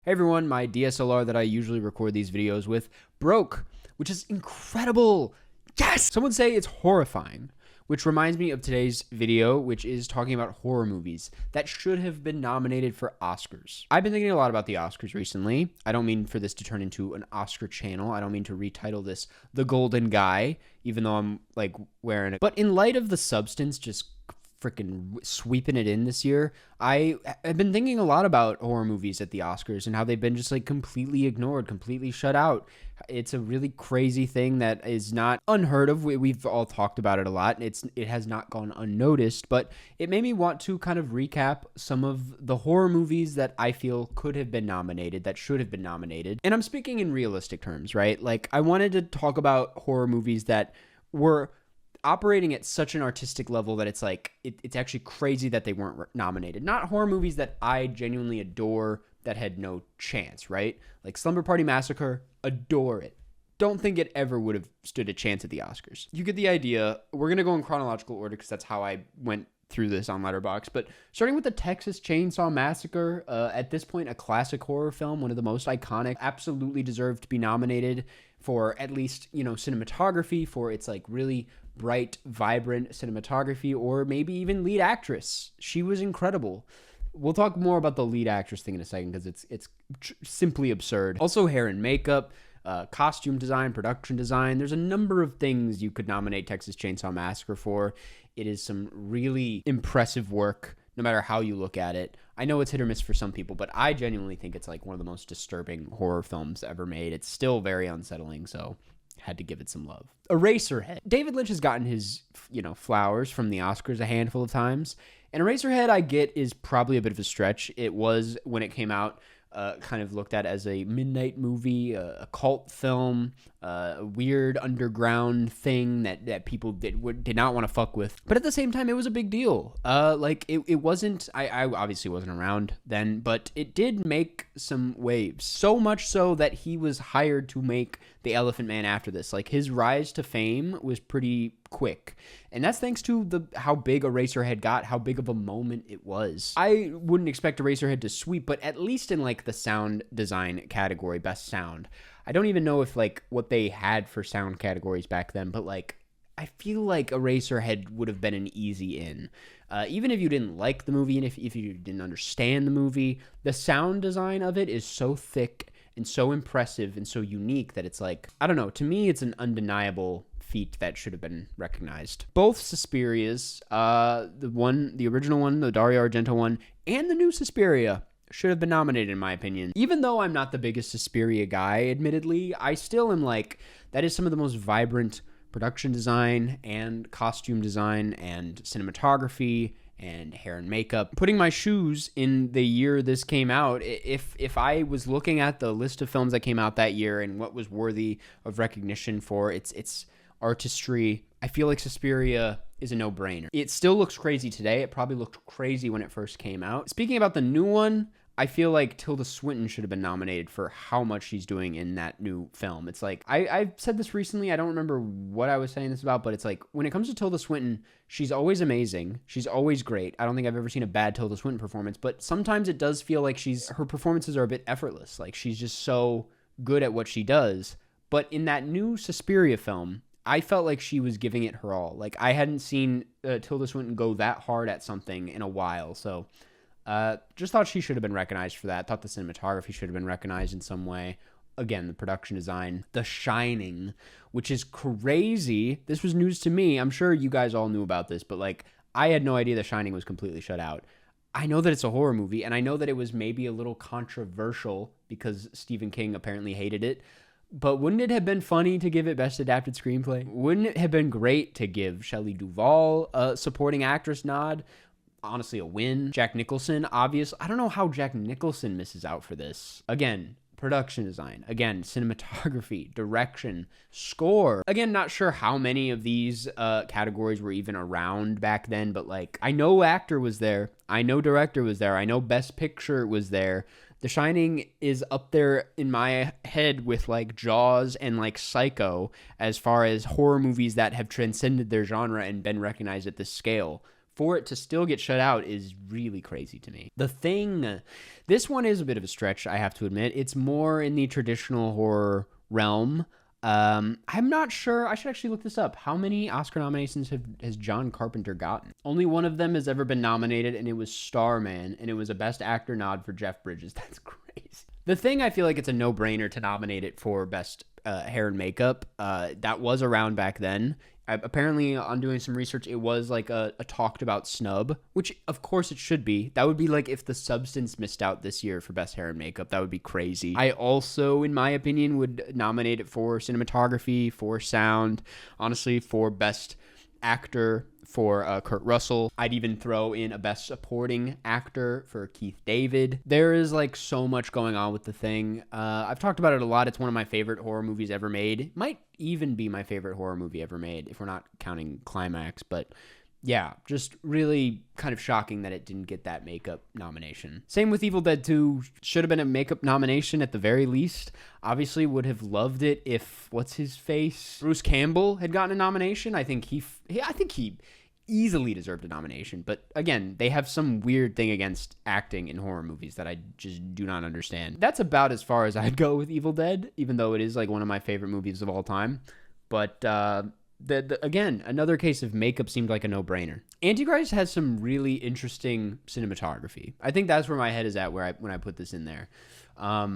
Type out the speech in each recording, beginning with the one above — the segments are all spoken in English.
Hey everyone, my DSLR that I usually record these videos with broke, which is incredible. Yes! Some would say it's horrifying, which reminds me of today's video, which is talking about horror movies that should have been nominated for Oscars. I've been thinking a lot about the Oscars recently. I don't mean for this to turn into an Oscar channel. I don't mean to retitle this The Golden Guy, even though I'm like wearing it. But in light of the substance just freaking sweeping it in this year, I have been thinking a lot about horror movies at the Oscars and how they've been just like completely ignored, completely shut out. It's a really crazy thing that is not unheard of. We've all talked about it a lot. It has not gone unnoticed, but it made me want to kind of recap some of the horror movies that I feel could have been nominated, that should have been nominated. And I'm speaking in realistic terms, right? Like, I wanted to talk about horror movies that were operating at such an artistic level that it's like it's actually crazy that they weren't nominated. Not horror movies that I genuinely adore that had no chance, right? Like Slumber Party Massacre, adore it. Don't think it ever would have stood a chance at the Oscars. You get the idea. We're going to go in chronological order because that's how I went through this on Letterboxd. But starting with the Texas Chainsaw Massacre, at this point a classic horror film, one of the most iconic, absolutely deserved to be nominated for at least, cinematography, for its like really bright, vibrant cinematography, or maybe even lead actress. She was incredible. We'll talk more about the lead actress thing in a second because it's simply absurd. Also hair and makeup, costume design, production design. There's a number of things you could nominate Texas Chainsaw Massacre for. It is some really impressive work, no matter how you look at it. I know it's hit or miss for some people, but I genuinely think it's like one of the most disturbing horror films ever made. It's still very unsettling, so had to give it some love. Eraserhead. David Lynch has gotten his, flowers from the Oscars a handful of times. And Eraserhead, I get, is probably a bit of a stretch. It was, when it came out, kind of looked at as a midnight movie, a cult film, a weird underground thing that people did not want to fuck with. But at the same time, it was a big deal. It wasn't, I obviously wasn't around then, but it did make some waves. So much so that he was hired to make The Elephant Man after this. Like, his rise to fame was pretty quick. And that's thanks to how big Eraserhead got, how big of a moment it was. I wouldn't expect Eraserhead to sweep, but at least in like the sound design category, best sound. I don't even know if like what they had for sound categories back then, but like I feel like Eraserhead would have been an easy in. Even if you didn't like the movie and if you didn't understand the movie, the sound design of it is so thick and so impressive and so unique that it's like, I don't know, to me it's an undeniable feat that should have been recognized. Both Suspirias, the original one, the Dario Argento one, and the new Suspiria should have been nominated in my opinion. Even though I'm not the biggest Suspiria guy, admittedly, I still am like, that is some of the most vibrant production design and costume design and cinematography and hair and makeup. Putting my shoes in the year this came out, if I was looking at the list of films that came out that year and what was worthy of recognition for its artistry, I feel like Suspiria is a no-brainer. It still looks crazy today. It probably looked crazy when it first came out. Speaking about the new one, I feel like Tilda Swinton should have been nominated for how much she's doing in that new film. It's like, I've said this recently, I don't remember what I was saying this about, but it's like, when it comes to Tilda Swinton, she's always amazing. She's always great. I don't think I've ever seen a bad Tilda Swinton performance, but sometimes it does feel like her performances are a bit effortless. Like, she's just so good at what she does. But in that new Suspiria film, I felt like she was giving it her all. Like, I hadn't seen Tilda Swinton go that hard at something in a while, so just thought she should have been recognized for that. Thought the cinematography should have been recognized in some way. Again, the production design. The Shining, which is crazy. This was news to me. I'm sure you guys all knew about this, but like, I had no idea The Shining was completely shut out. I know that it's a horror movie, and I know that it was maybe a little controversial because Stephen King apparently hated it. But wouldn't it have been funny to give it Best Adapted Screenplay? Wouldn't it have been great to give Shelley Duvall a supporting actress nod? Honestly, a win. Jack Nicholson, obvious. I don't know how Jack Nicholson misses out for this. Again, production design. Again, cinematography, direction, score. Again, not sure how many of these categories were even around back then, but like, I know actor was there. I know director was there. I know Best Picture was there. The Shining is up there in my head with like Jaws and like Psycho as far as horror movies that have transcended their genre and been recognized at this scale. for it to still get shut out is really crazy to me. The Thing, this one is a bit of a stretch, I have to admit. It's more in the traditional horror realm. I'm not sure. I should actually look this up. How many Oscar nominations has John Carpenter gotten? Only one of them has ever been nominated, and it was Starman, and it was a Best Actor nod for Jeff Bridges. That's crazy. The Thing, I feel like it's a no-brainer to nominate it for Best Hair and Makeup. That was around back then. Apparently, on doing some research, it was like a talked about snub, which of course it should be. That would be like if The Substance missed out this year for Best Hair and Makeup. That would be crazy. I also, in my opinion, would nominate it for cinematography, for sound, honestly, for Best Actor for Kurt Russell. I'd even throw in a Best Supporting Actor for Keith David. There is like so much going on with The Thing. I've talked about it a lot. It's one of my favorite horror movies ever made. Might even be my favorite horror movie ever made if we're not counting Climax. But yeah, just really kind of shocking that it didn't get that makeup nomination. Same with Evil Dead 2. Should have been a makeup nomination at the very least. Obviously would have loved it if, what's his face? Bruce Campbell had gotten a nomination. I think he easily deserved a nomination. But again, they have some weird thing against acting in horror movies that I just do not understand. That's about as far as I'd go with Evil Dead, even though it is like one of my favorite movies of all time. But again, another case of makeup seemed like a no-brainer. Antichrist has some really interesting cinematography. I think that's where my head is at when I put this in there. I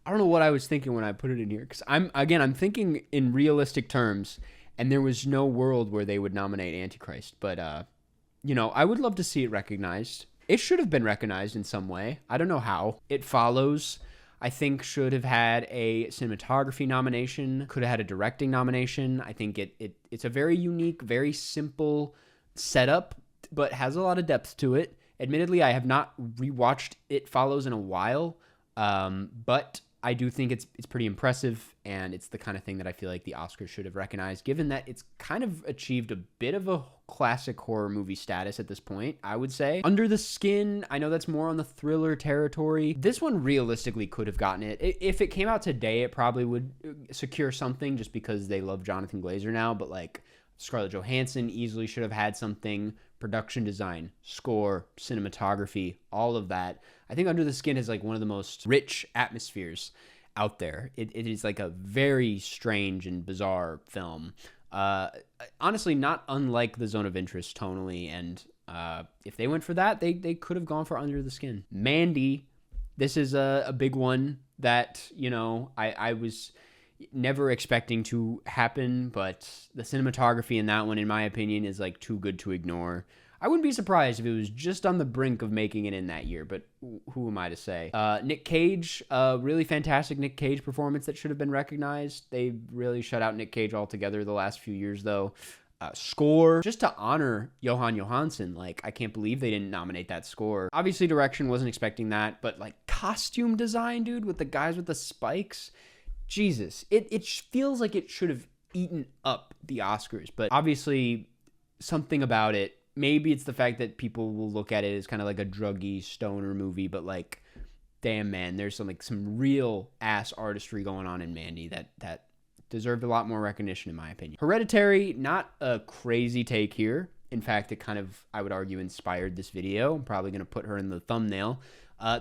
don't know what I was thinking when I put it in here, because I'm thinking in realistic terms, and there was no world where they would nominate Antichrist. But I would love to see it recognized. It should have been recognized in some way. I don't know how. It Follows, I think, should have had a cinematography nomination, could have had a directing nomination. I think it's a very unique, very simple setup, but has a lot of depth to it. Admittedly, I have not rewatched It Follows in a while, but I do think it's pretty impressive, and it's the kind of thing that I feel like the Oscars should have recognized, given that it's kind of achieved a bit of a classic horror movie status at this point, I would say. Under the Skin, I know that's more on the thriller territory. This one realistically could have gotten it. If it came out today, it probably would secure something just because they love Jonathan Glazer now, but like Scarlett Johansson easily should have had something. Production design, score, cinematography, all of that. I think Under the Skin is like one of the most rich atmospheres out there. It is like a very strange and bizarre film. Honestly, not unlike The Zone of Interest tonally, and if they went for that, they could have gone for Under the Skin. Mandy, this is a big one that, I was never expecting to happen, but the cinematography in that one, in my opinion, is like too good to ignore. I wouldn't be surprised if it was just on the brink of making it in that year, but who am I to say? Nick Cage, really fantastic Nick Cage performance that should have been recognized. They really shut out Nick Cage altogether the last few years, though. Score, just to honor Johan Johansson, like, I can't believe they didn't nominate that score. Obviously, direction, wasn't expecting that, but like costume design, dude, with the guys with the spikes, Jesus, it feels like it should have eaten up the Oscars, but obviously something about it, maybe it's the fact that people will look at it as kind of like a druggy stoner movie, but like, damn man, there's some real ass artistry going on in Mandy that deserved a lot more recognition in my opinion. Hereditary, not a crazy take here. In fact, it kind of, I would argue, inspired this video. I'm probably going to put her in the thumbnail.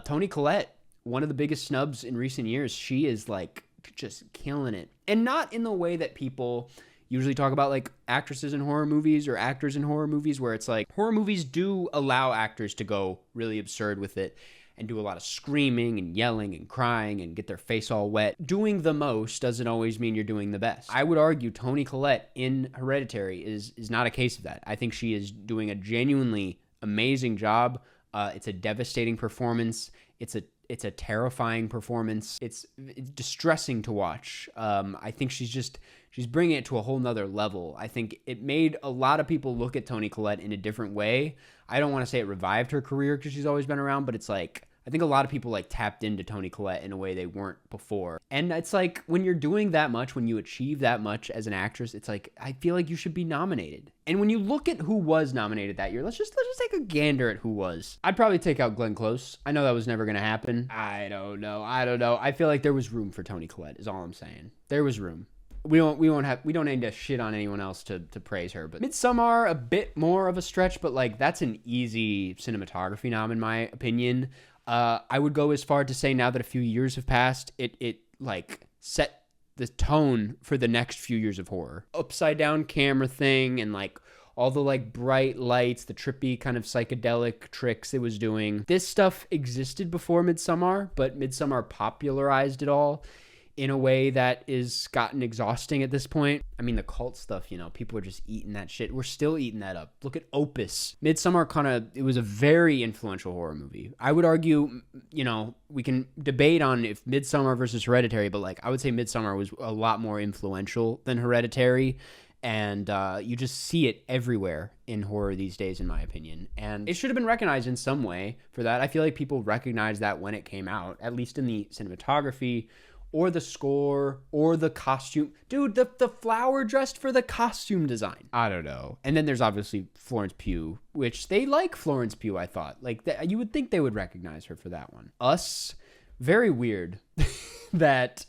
Toni Collette, one of the biggest snubs in recent years. She is like just killing it, and not in the way that people usually talk about like actresses in horror movies or actors in horror movies, where it's like horror movies do allow actors to go really absurd with it and do a lot of screaming and yelling and crying and get their face all wet. Doing the most doesn't always mean you're doing the best. I would argue Toni Collette in Hereditary is not a case of that. I think she is doing a genuinely amazing job. It's a devastating performance. It's a terrifying performance. It's distressing to watch. I think she's bringing it to a whole nother level. I think it made a lot of people look at Toni Collette in a different way. I don't want to say it revived her career because she's always been around, but it's like, I think a lot of people like tapped into Toni Collette in a way they weren't before. And it's like, when you're doing that much, when you achieve that much as an actress, it's like, I feel like you should be nominated. And when you look at who was nominated that year, let's just take a gander at who was. I'd probably take out Glenn Close. I know that was never going to happen. I don't know. I feel like there was room for Toni Collette is all I'm saying. There was room. we don't need to shit on anyone else to praise her. But Midsommar, a bit more of a stretch, but like that's an easy cinematography nom in my opinion. I would go as far to say now that a few years have passed, it like set the tone for the next few years of horror. Upside down camera thing and like all the like bright lights, the trippy kind of psychedelic tricks it was doing. This stuff existed before Midsommar, but Midsommar popularized it all in a way that is gotten exhausting at this point. I mean, the cult stuff, you know, people are just eating that shit. We're still eating that up. Look at Opus. Midsommar it was a very influential horror movie. I would argue, you know, we can debate on if Midsommar versus Hereditary, but like I would say Midsommar was a lot more influential than Hereditary. And you just see it everywhere in horror these days, in my opinion. And it should have been recognized in some way for that. I feel like people recognized that when it came out, at least in the cinematography or the score or the costume. Dude, the flower dressed for the costume design. I don't know. And then there's obviously Florence Pugh, which they like Florence Pugh, I thought. Like, you would think they would recognize her for that one. Us, very weird that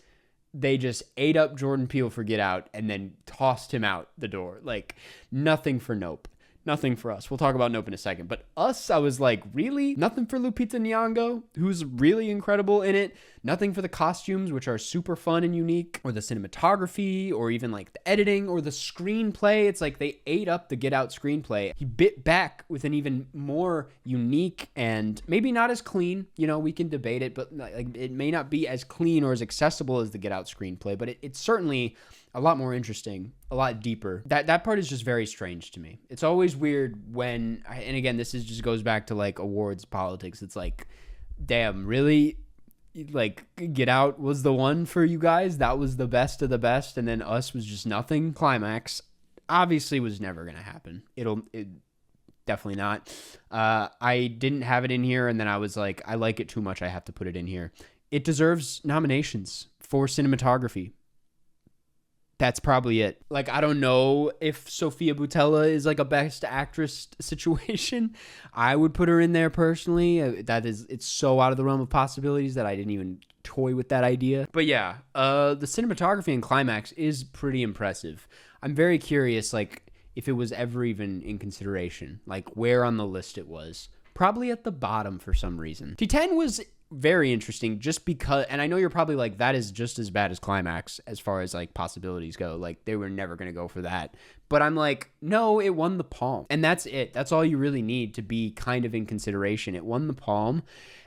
they just ate up Jordan Peele for Get Out and then tossed him out the door. Like, nothing for Nope. Nothing for Us. We'll talk about Nope in a second. But Us, I was like, really? Nothing for Lupita Nyong'o, who's really incredible in it. Nothing for the costumes, which are super fun and unique, or the cinematography, or even like the editing, or the screenplay. It's like they ate up the Get Out screenplay. He bit back with an even more unique and maybe not as clean. You know, we can debate it, but like it may not be as clean or as accessible as the Get Out screenplay, but it's certainly a lot more interesting, a lot deeper. That part is just very strange to me. It's always weird when, and again, this is just goes back to like awards politics. It's like, damn, really? Like, Get Out was the one for you guys? That was the best of the best, and then Us was just nothing? Climax obviously was never going to happen. It definitely not. I didn't have it in here, and then I was like, I like it too much, I have to put it in here. It deserves nominations for cinematography. That's probably it. Like, I don't know if Sofia Boutella is like a best actress situation. I would put her in there personally. It's so out of the realm of possibilities that I didn't even toy with that idea. But yeah, the cinematography in Climax is pretty impressive. I'm very curious, like, if it was ever even in consideration, like where on the list it was. Probably at the bottom for some reason. Titane was very interesting just because, and I know you're probably like, that is just as bad as Climax as far as like possibilities go. Like, they were never going to go for that. But I'm like, no, it won the Palm. And that's it. That's all you really need to be kind of in consideration. It won the Palm.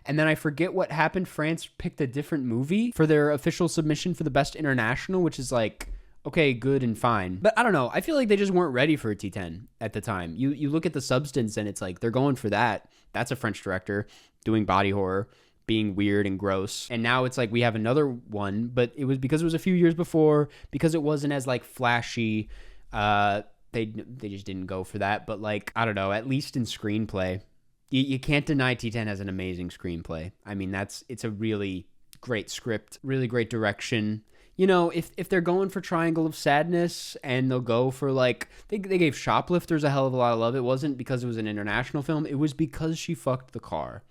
And then I forget what happened. France picked a different movie for their official submission for the best international, which is like, okay, good and fine. But I don't know. I feel like they just weren't ready for a T10 at the time. You look at the substance and it's like, they're going for that. That's a French director doing body horror, being weird and gross. And now it's like we have another one, but it was because it was a few years before, because it wasn't as like flashy. They just didn't go for that. But like, I don't know, at least in screenplay, you can't deny T10 has an amazing screenplay. I mean, it's a really great script, really great direction. You know, if they're going for Triangle of Sadness and they'll go for like, they gave Shoplifters a hell of a lot of love. It wasn't because it was an international film. It was because she fucked the car.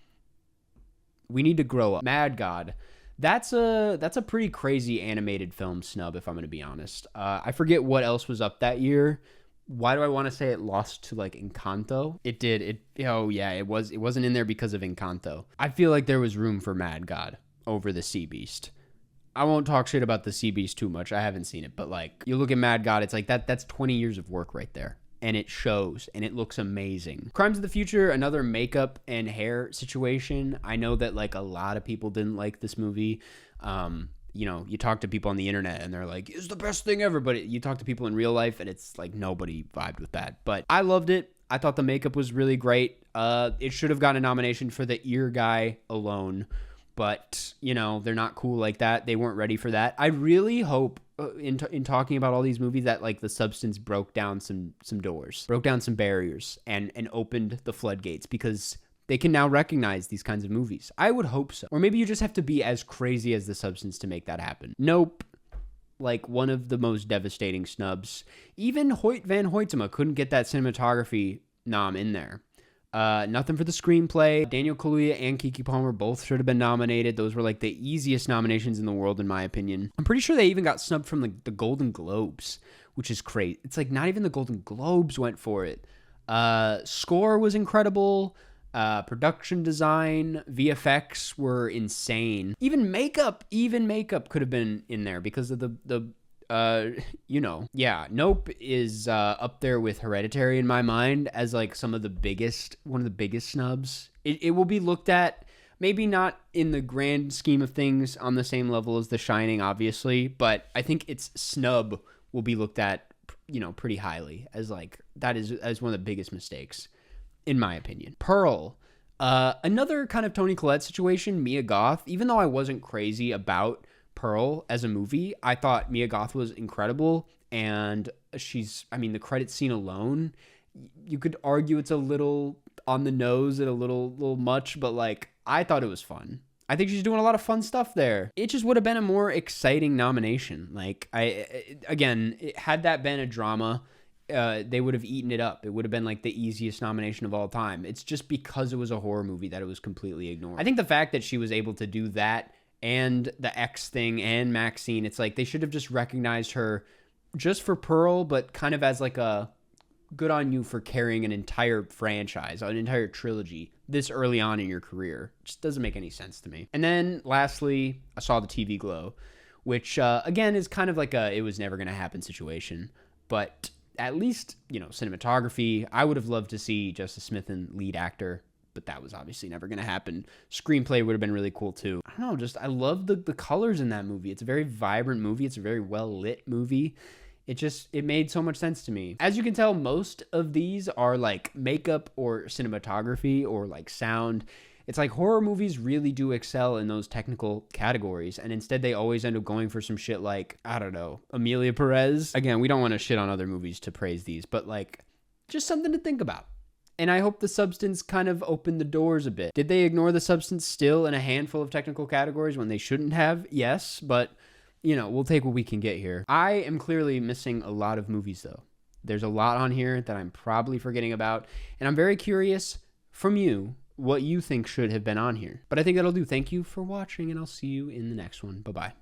We need to grow up. Mad God. That's a pretty crazy animated film snub, if I'm going to be honest. I forget what else was up that year. Why do I want to say it lost to like Encanto? It did. It wasn't in there because of Encanto. I feel like there was room for Mad God over the Sea Beast. I won't talk shit about the Sea Beast too much. I haven't seen it, but like, you look at Mad God, it's like that's 20 years of work right there. And it shows, and it looks amazing. Crimes of the Future, another makeup and hair situation. I know that like a lot of people didn't like this movie. You know, you talk to people on the internet and they're like, it's the best thing ever. But you talk to people in real life and it's like nobody vibed with that. But I loved it. I thought the makeup was really great. It should have gotten a nomination for the ear guy alone. But, you know, they're not cool like that. They weren't ready for that. I really hope in talking about all these movies that like the substance broke down some doors, broke down some barriers and opened the floodgates, because they can now recognize these kinds of movies. I would hope so. Or maybe you just have to be as crazy as the substance to make that happen. Nope. Like one of the most devastating snubs. Even Hoyt van Hoytema couldn't get that cinematography nom in there. Nothing for the screenplay. Daniel Kaluuya and Keke Palmer both should have been nominated. Those were like the easiest nominations in the world, in my opinion. I'm pretty sure they even got snubbed from the Golden Globes, which is crazy. It's like not even the Golden Globes went for it. Score was incredible. Production design, VFX were insane. Even makeup could have been in there because of yeah, Nope is up there with Hereditary in my mind as like one of the biggest snubs. It will be looked at, maybe not in the grand scheme of things on the same level as The Shining, obviously, but I think its snub will be looked at, pretty highly as like as one of the biggest mistakes, in my opinion. Pearl, another kind of Toni Collette situation. Mia Goth, even though I wasn't crazy about Pearl as a movie, I thought Mia Goth was incredible, and the credit scene alone, you could argue it's a little on the nose and a little much, but like I thought it was fun. I think she's doing a lot of fun stuff there. It just would have been a more exciting nomination. Like had that been a drama, they would have eaten it up. It would have been like the easiest nomination of all time. It's just because it was a horror movie that it was completely ignored. I think the fact that she was able to do that and the X thing and Maxine, it's like they should have just recognized her just for Pearl, but kind of as like a good on you for carrying an entire franchise, an entire trilogy this early on in your career. It just doesn't make any sense to me. And then lastly, I saw the TV Glow, which again is kind of like it was never going to happen situation, but at least, cinematography, I would have loved to see Justice Smith in lead actor, but that was obviously never going to happen. Screenplay would have been really cool too. I don't know, I love the colors in that movie. It's a very vibrant movie. It's a very well lit movie. It made so much sense to me. As you can tell, most of these are like makeup or cinematography or like sound. It's like horror movies really do excel in those technical categories, and instead they always end up going for some shit like, I don't know, Amelia Perez. Again, we don't want to shit on other movies to praise these, but like, just something to think about. And I hope The Substance kind of opened the doors a bit. Did they ignore The Substance still in a handful of technical categories when they shouldn't have? Yes, but, we'll take what we can get here. I am clearly missing a lot of movies, though. There's a lot on here that I'm probably forgetting about, and I'm very curious from you what you think should have been on here. But I think that'll do. Thank you for watching, and I'll see you in the next one. Bye-bye.